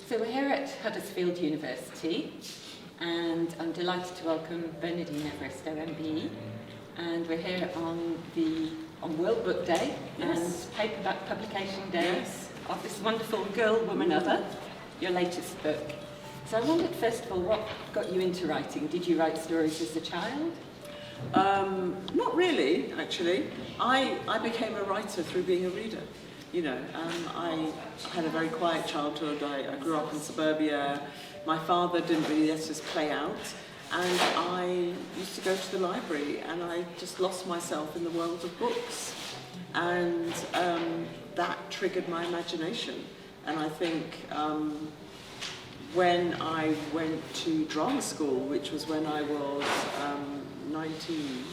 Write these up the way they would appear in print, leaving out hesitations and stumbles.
So we're here at Huddersfield University, and I'm delighted to welcome Bernardine Evaristo, MBE, and we're here on World Book Day and paperback publication day of this wonderful Girl, Woman, Other, your latest book. So I wondered, first of all, what got you into writing? Did you write stories as a child? Not really, actually. I became a writer through being a reader. You know, I had a very quiet childhood. I grew up in suburbia. My father didn't really let us play out, and I used to go to the library, and I just lost myself in the world of books, and that triggered my imagination. And I think when I went to drama school, which was when I was 19,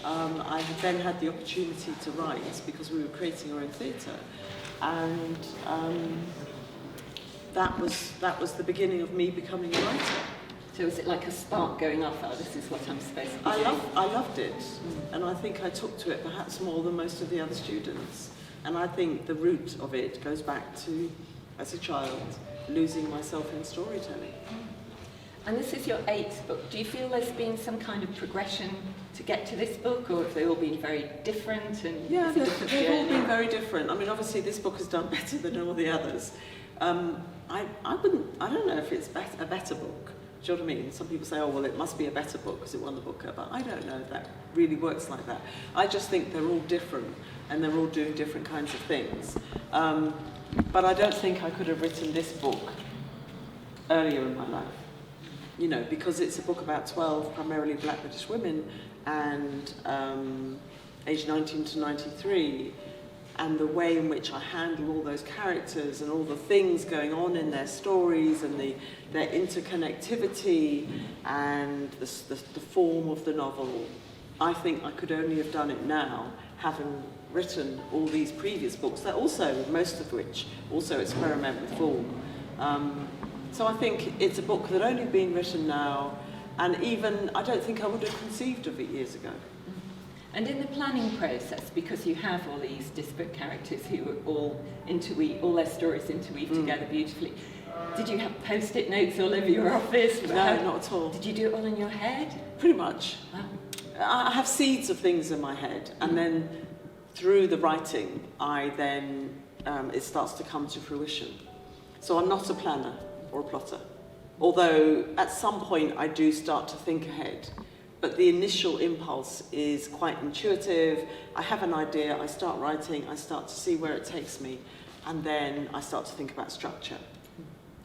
I then had the opportunity to write because we were creating our own theatre, and that was the beginning of me becoming a writer. So was it like a spark going off, oh, this is what I'm supposed to be doing? I loved it, and I think I took to it perhaps more than most of the other students. And I think the root of it goes back to, as a child, losing myself in storytelling. And this is your 8th book. Do you feel there's been some kind of progression to get to this book, or have they all been very different? And yeah, they've all been very different. I mean, obviously this book has done better than all the others. I don't know if it's a better book. Do you know what I mean? Some people say, oh, well, it must be a better book because it won the Booker, but I don't know if that really works like that. I just think they're all different, and they're all doing different kinds of things. But I don't think I could have written this book earlier in my life. You know, because it's a book about 12 primarily black British women, and aged 19 to 93, and the way in which I handle all those characters and all the things going on in their stories and their interconnectivity and the form of the novel. I think I could only have done it now, having written all these previous books that also, most of which, also experiment with form. So I think it's a book that only been written now, and even I don't think I would have conceived of it years ago. And in the planning process, because you have all these disparate characters who all their stories interweave together beautifully, did you have post-it notes all over your office? No, not at all. Did you do it all in your head? Pretty much. Wow. I have seeds of things in my head, and then through the writing, it starts to come to fruition. So I'm not a planner or a plotter, although at some point I do start to think ahead. But the initial impulse is quite intuitive. I have an idea, I start writing, I start to see where it takes me, and then I start to think about structure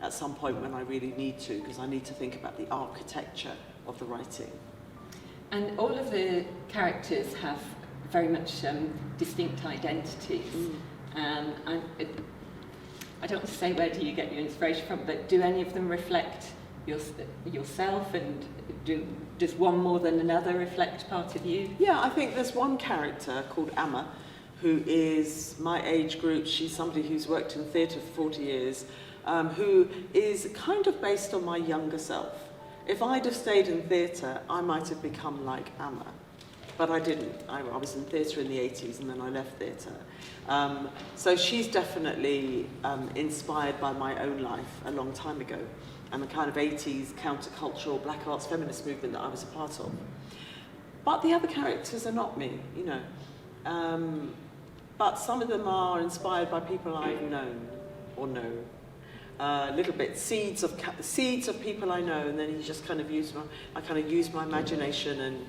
at some point when I really need to, because I need to think about the architecture of the writing. And all of the characters have very much distinct identities. I don't want to say where do you get your inspiration from, but do any of them reflect yourself, and does one more than another reflect part of you? Yeah, I think there's one character called Amma, who is my age group. She's somebody who's worked in theatre for 40 years, who is kind of based on my younger self. If I'd have stayed in theatre, I might have become like Amma, but I didn't. I was in theatre in the 80s, and then I left theatre. So she's definitely inspired by my own life a long time ago, and the kind of 80s countercultural black arts feminist movement that I was a part of. But the other characters are not me, you know. But some of them are inspired by people I've known or know. Little bit seeds of people I know, and then you just kind of use my imagination and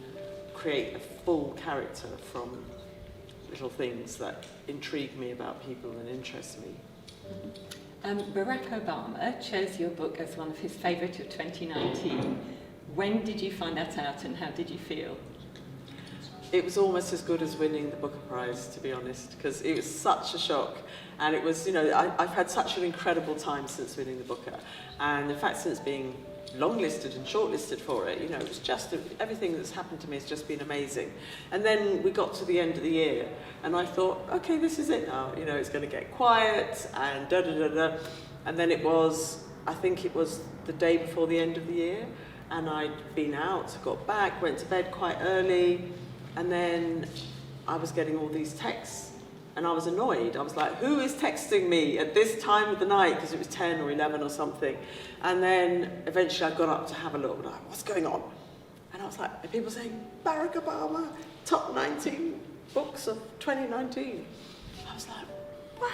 create a full character from little things that intrigue me about people and interest me. Barack Obama chose your book as one of his favourite of 2019. When did you find that out, and how did you feel? It was almost as good as winning the Booker Prize, to be honest, because it was such a shock. And it was, you know, I've had such an incredible time since winning the Booker. And in fact, since being longlisted and shortlisted for it, you know, it was just, everything that's happened to me has just been amazing. And then we got to the end of the year, and I thought, okay, this is it now. You know, it's going to get quiet, and da-da-da-da. And then I think it was the day before the end of the year, and I'd been out, got back, went to bed quite early, and then I was getting all these texts and I was annoyed. I was like, who is texting me at this time of the night? Because it was 10 or 11 or something. And then eventually I got up to have a look, and I was like, what's going on? And I was like, are people saying, Barack Obama, top 19 books of 2019? I was like, wow.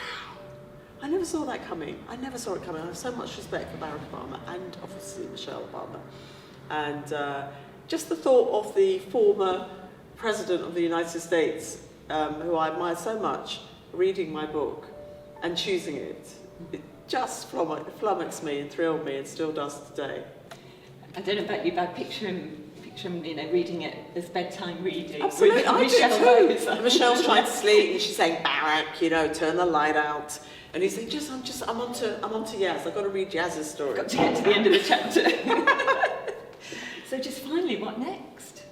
I never saw that coming. I never saw it coming. I have so much respect for Barack Obama and obviously Michelle Obama. And just the thought of the former President of the United States, who I admire so much, reading my book and choosing it, it just flummoxed me and thrilled me and still does today. I don't know about you, but I picture him, reading it as bedtime reading. Absolutely, I do too. And Michelle's trying to sleep and she's saying, Barack, turn the light out. And he's saying, I'm on to Yaz. I've got to read Yaz's story. Got to get to the end of the chapter. So just finally, what next?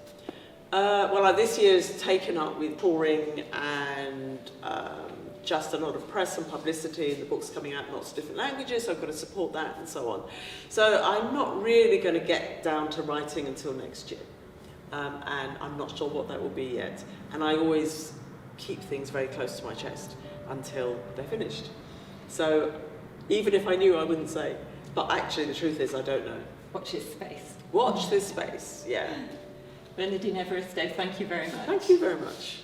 Well, this year's taken up with touring and just a lot of press and publicity, and the book's coming out in lots of different languages, so I've got to support that and so on. So I'm not really going to get down to writing until next year, and I'm not sure what that will be yet. And I always keep things very close to my chest until they're finished. So even if I knew, I wouldn't say. But actually, the truth is, I don't know. Watch this space. Watch this space, yeah. Bernardine Evaristo, thank you very much. Thank you very much.